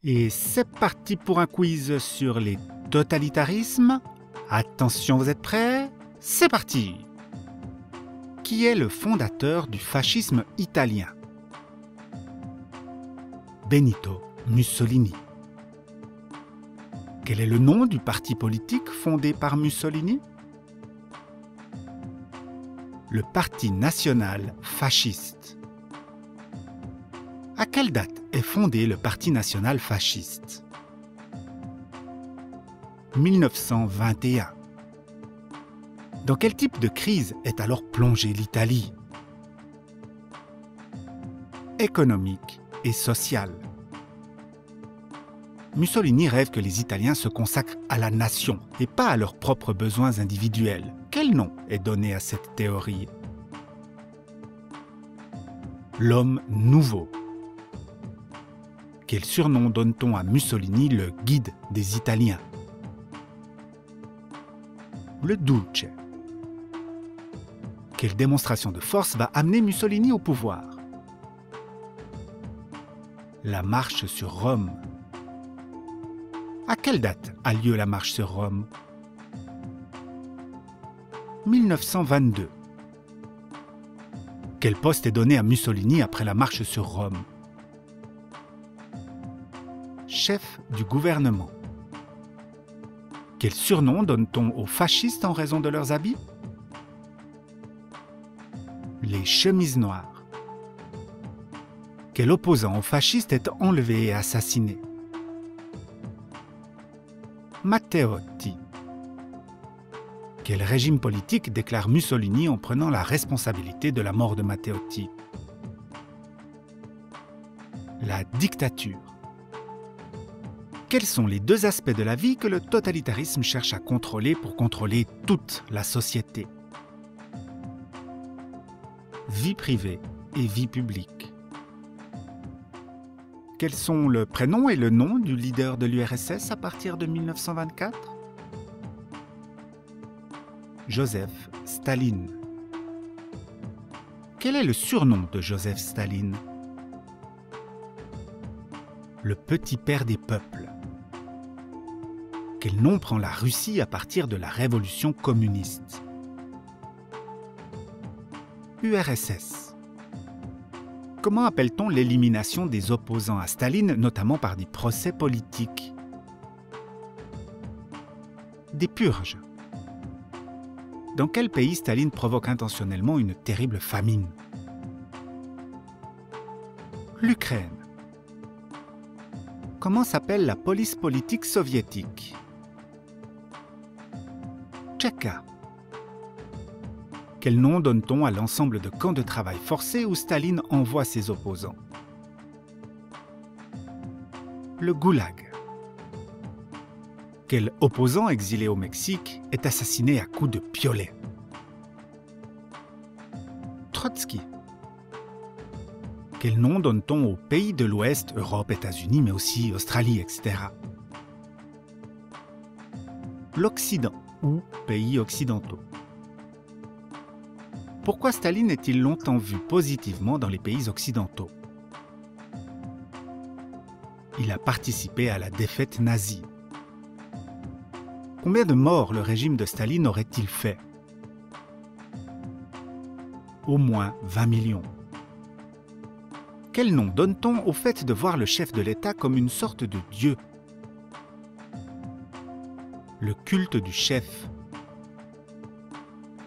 Et c'est parti pour un quiz sur les totalitarismes. Attention, vous êtes prêts? C'est parti! Qui est le fondateur du fascisme italien? Benito Mussolini. Quel est le nom du parti politique fondé par Mussolini? Le Parti national fasciste. À quelle date est fondé le Parti national fasciste? 1921. Dans quel type de crise est alors plongée l'Italie? Économique et sociale. Mussolini rêve que les Italiens se consacrent à la nation et pas à leurs propres besoins individuels. Quel nom est donné à cette théorie? L'homme nouveau. Quel surnom donne-t-on à Mussolini, le guide des Italiens? Le Duce. Quelle démonstration de force va amener Mussolini au pouvoir? La marche sur Rome. À quelle date a lieu la marche sur Rome? 1922. Quel poste est donné à Mussolini après la marche sur Rome? Chef du gouvernement. Quel surnom donne-t-on aux fascistes en raison de leurs habits? Les chemises noires. Quel opposant aux fascistes est enlevé et assassiné? Matteotti. Quel régime politique déclare Mussolini en prenant la responsabilité de la mort de Matteotti? La dictature. Quels sont les deux aspects de la vie que le totalitarisme cherche à contrôler pour contrôler toute la société? Vie privée et vie publique. Quels sont le prénom et le nom du leader de l'URSS à partir de 1924? Joseph Staline. Quel est le surnom de Joseph Staline? Le petit père des peuples. Quel nom prend la Russie à partir de la révolution communiste? URSS. Comment appelle-t-on l'élimination des opposants à Staline, notamment par des procès politiques? Des purges. Dans quel pays Staline provoque intentionnellement une terrible famine? L'Ukraine. Comment s'appelle la police politique soviétique? Tchéka. Quel nom donne-t-on à l'ensemble de camps de travail forcés où Staline envoie ses opposants? Le Goulag. Quel opposant exilé au Mexique est assassiné à coups de piolet? Trotsky. Quel nom donne-t-on aux pays de l'Ouest, Europe, États-Unis, mais aussi Australie, etc.? L'Occident ou pays occidentaux. Pourquoi Staline est-il longtemps vu positivement dans les pays occidentaux? Il a participé à la défaite nazie. Combien de morts le régime de Staline aurait-il fait? Au moins 20 millions. Quel nom donne-t-on au fait de voir le chef de l'État comme une sorte de dieu? Le culte du chef.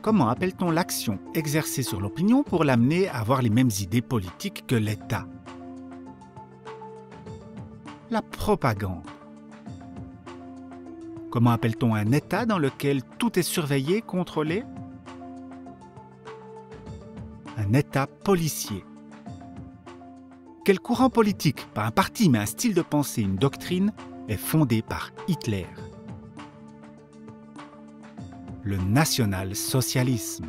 Comment appelle-t-on l'action exercée sur l'opinion pour l'amener à avoir les mêmes idées politiques que l'État? La propagande. Comment appelle-t-on un État dans lequel tout est surveillé, contrôlé? Un État policier. Quel courant politique, pas un parti mais un style de pensée, une doctrine, est fondé par Hitler? Le national-socialisme.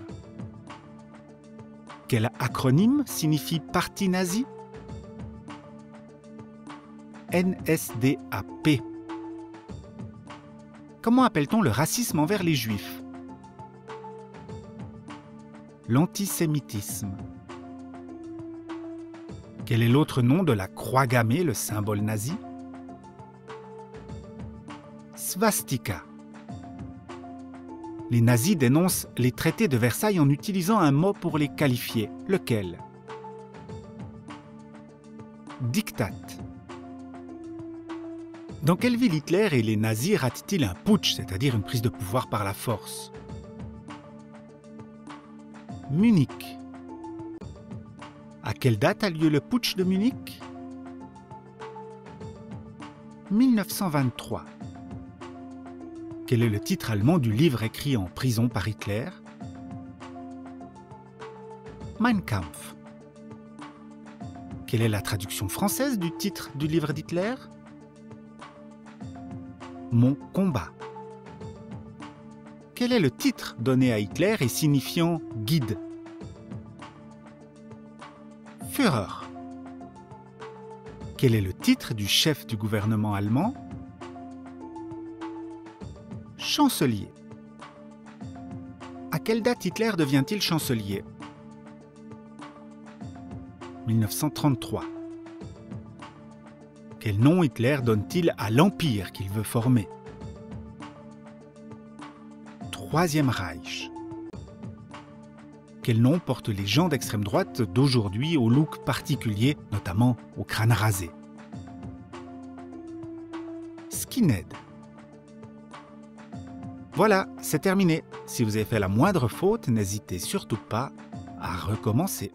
Quel acronyme signifie parti nazi? NSDAP. Comment appelle-t-on le racisme envers les Juifs? L'antisémitisme. Quel est l'autre nom de la croix gammée, le symbole nazi? Swastika. Les nazis dénoncent les traités de Versailles en utilisant un mot pour les qualifier. Lequel? Diktat. Dans quelle ville Hitler et les nazis ratent-ils un putsch, c'est-à-dire une prise de pouvoir par la force? Munich. À quelle date a lieu le putsch de Munich? 1923. Quel est le titre allemand du livre écrit en prison par Hitler? Mein Kampf. Quelle est la traduction française du titre du livre d'Hitler? Mon combat. Quel est le titre donné à Hitler et signifiant guide? Führer. Quel est le titre du chef du gouvernement allemand? Chancelier. À quelle date Hitler devient-il chancelier? 1933. Quel nom Hitler donne-t-il à l'empire qu'il veut former? Troisième Reich. Quel nom portent les gens d'extrême droite d'aujourd'hui au look particulier, notamment au crâne rasé? Skinhead. Voilà, c'est terminé. Si vous avez fait la moindre faute, n'hésitez surtout pas à recommencer.